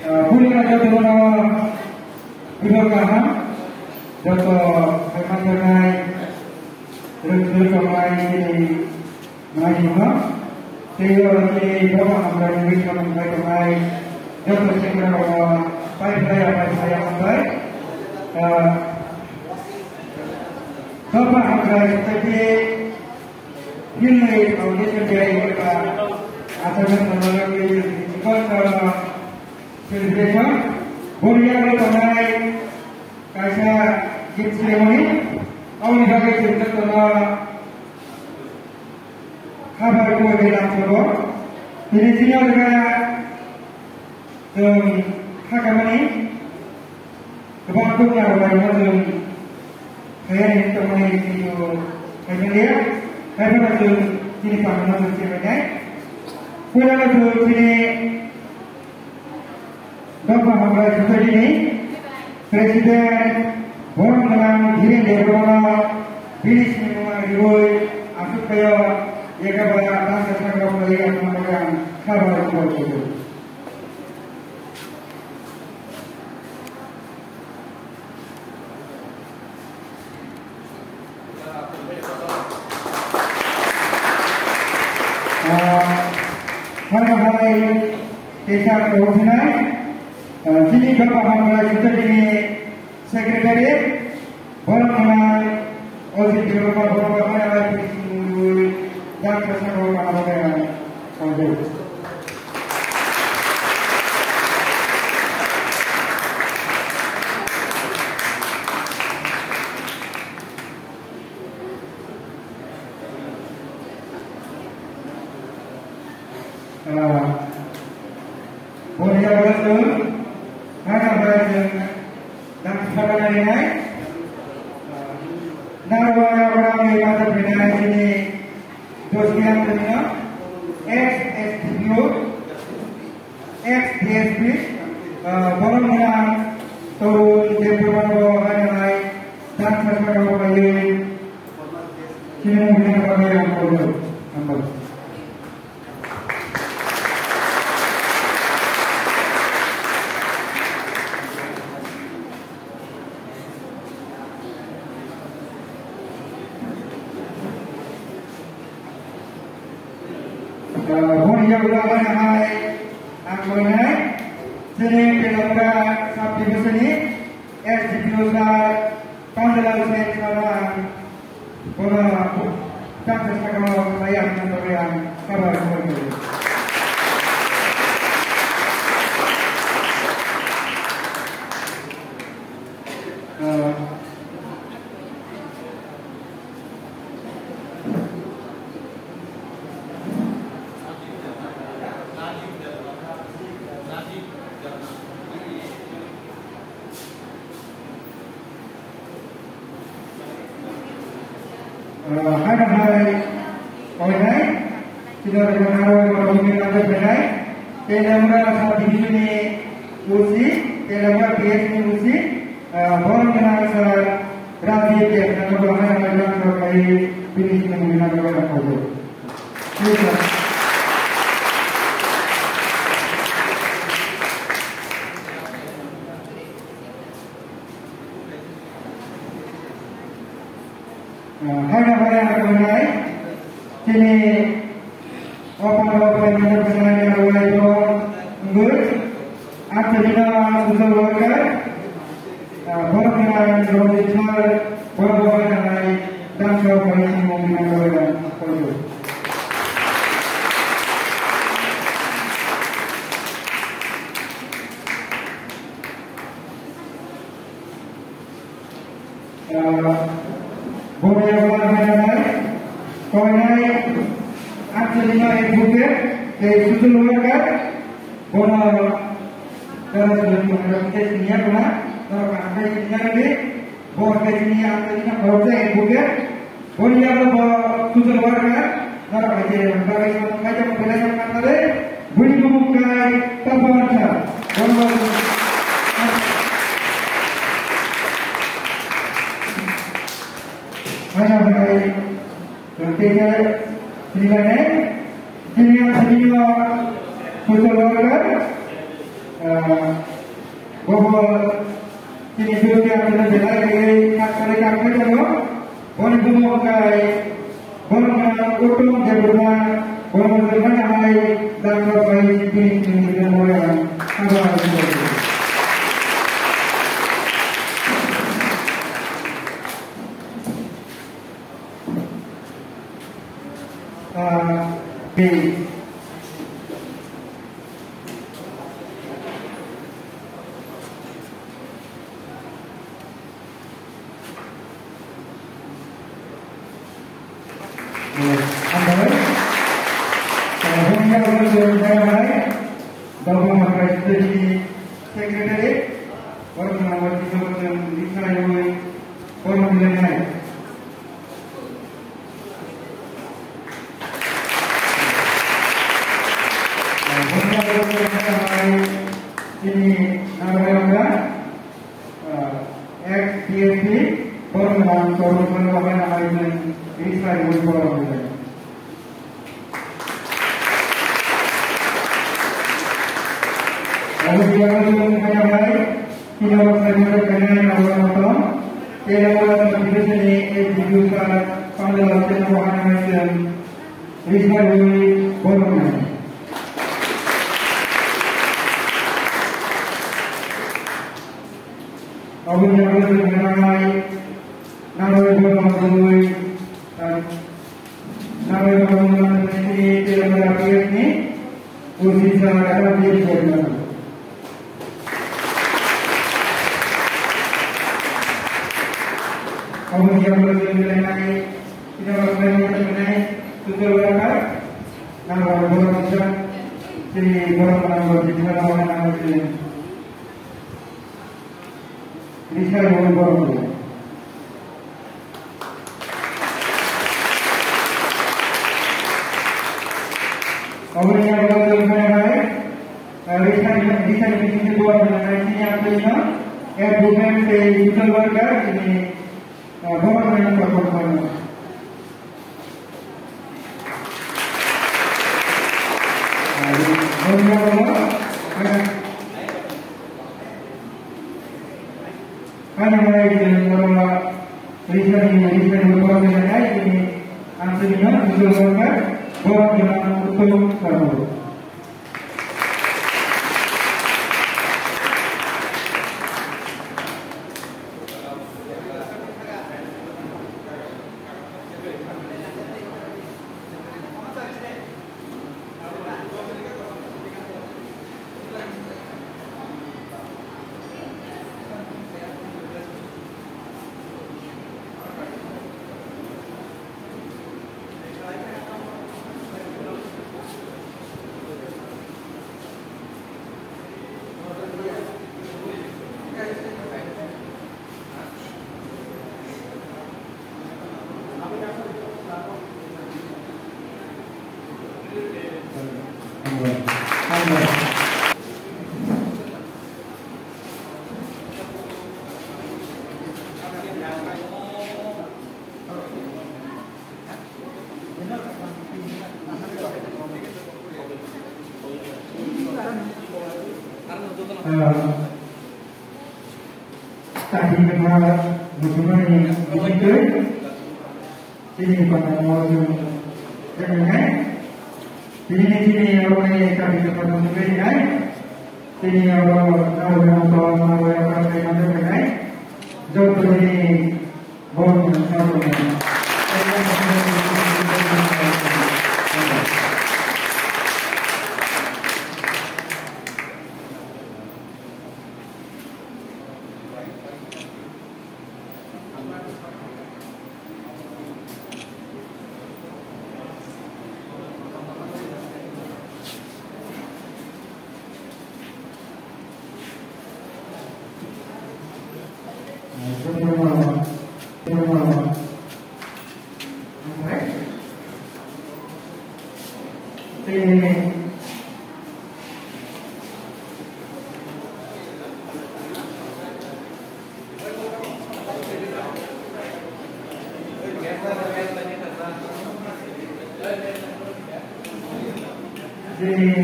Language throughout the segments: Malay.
Punya jodoh video kaham, jodoh hemat terus kembali di Majima, sehingga di bawah hamil ini kembali jodoh segera baik saya sampai. Bapak hamil seperti ini audit kerja mereka asalnya melalui celebration boleh kembali kaisa gift ceremony awal sebagai cerita tentang kabar kue dalam sebuah ini sini juga hakamani kebantunya orang yang saya ini teman itu kemudian saya masuk sini panggil masuk sini pulang masuk sini Bapak Hamil seperti ini Presiden Borong dalam diri Dewa Bilis Minumah Diwoi Asuk Kaya Yega Baya Tangsa Sakra Kaya yang mengamalkan kabar itu Hari-hari desa Kehusunan sini Bapak Hamil seperti ini Sekretariat Borong dalam Osit di rumah Bapak Hamil dan bersama Bapak Hamil boleh betul, mana berada dan sebagainya ini. Nama orang yang ada di sini, dosnya punya XDSP, Borong dalam turun Dewan Bawah dan sebagainya. Sini mungkin apa yang perlu nampak. Yang ulama hai angkona sini pelaka sabdi besani SDPOsa pandalan saya sekarang bola tak sesuatu saya memberikan kabar seperti itu. Hari-hari online sudah berpengaruh berhubungan dengan berbagai telemera saat di sini usi telemera PSN usi borong dengan rapi yang berbagai macam berbagai jenis menggunakan berbagai foto. Hari-hari yang berkenaan sini apa-apa yang berkenaan dengan awal itu menurut akhirnya usul worker berkenaan dengan digital berkenaan dan berkenaan menggunakan foto. Boleh berkenaan Koinai akhirnya ibunya dari susul worker boleh dalam sebelum menghadapi senior pula kalau sampai senior ini boleh senior akhirnya boleh ibunya boleh apa susul worker kalau kerja sebagai macam pelajaran kata boleh membuka tabawansa boleh hari-hari Ketika Sini yang senior social worker Bahwa sini dulu yang kita jelas dari kata-kata itu, boleh semua kai, boleh utung jadinya, boleh semua hai dan berbaik ini dengan orang apa itu. Tadi memang bagaimana begitu? Ini pada mau jangan ini orang yang kami dapat mengenai ini orang tahu yang kami mengenai jauh ini bon tahu. Jadi,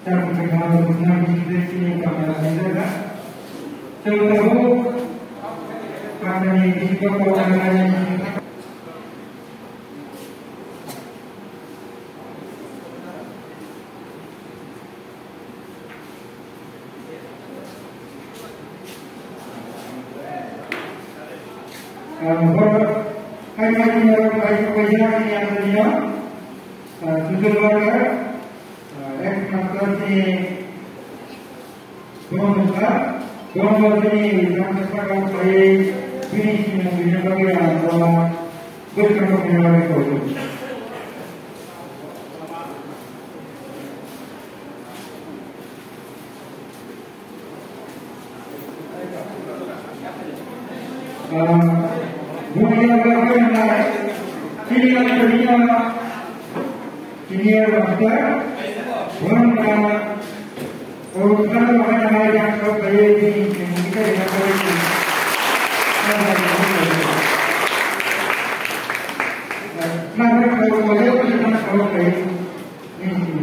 saya mengenal sini kamera juga. Terus karena ini juga kameranya kaitannya dengan yang tadinya sudah warga eksplorasi bonus ini yang sekarang saya finish dengan bagian bahwa berkembang dengan itu. Dunia berkembang, sini master, urusan orang yang terkaya di kita dengan politik. Maka kalau boleh kita terkaya ini.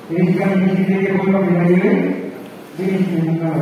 Ini kan ini dia boleh menjadi ini semua.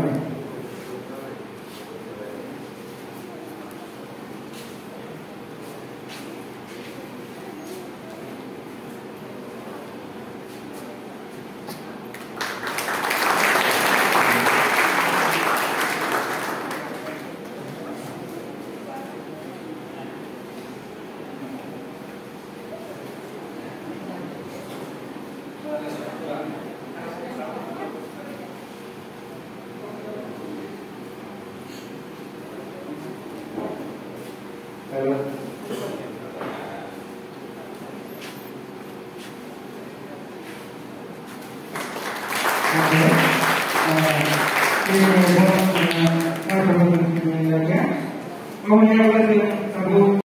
Kemudian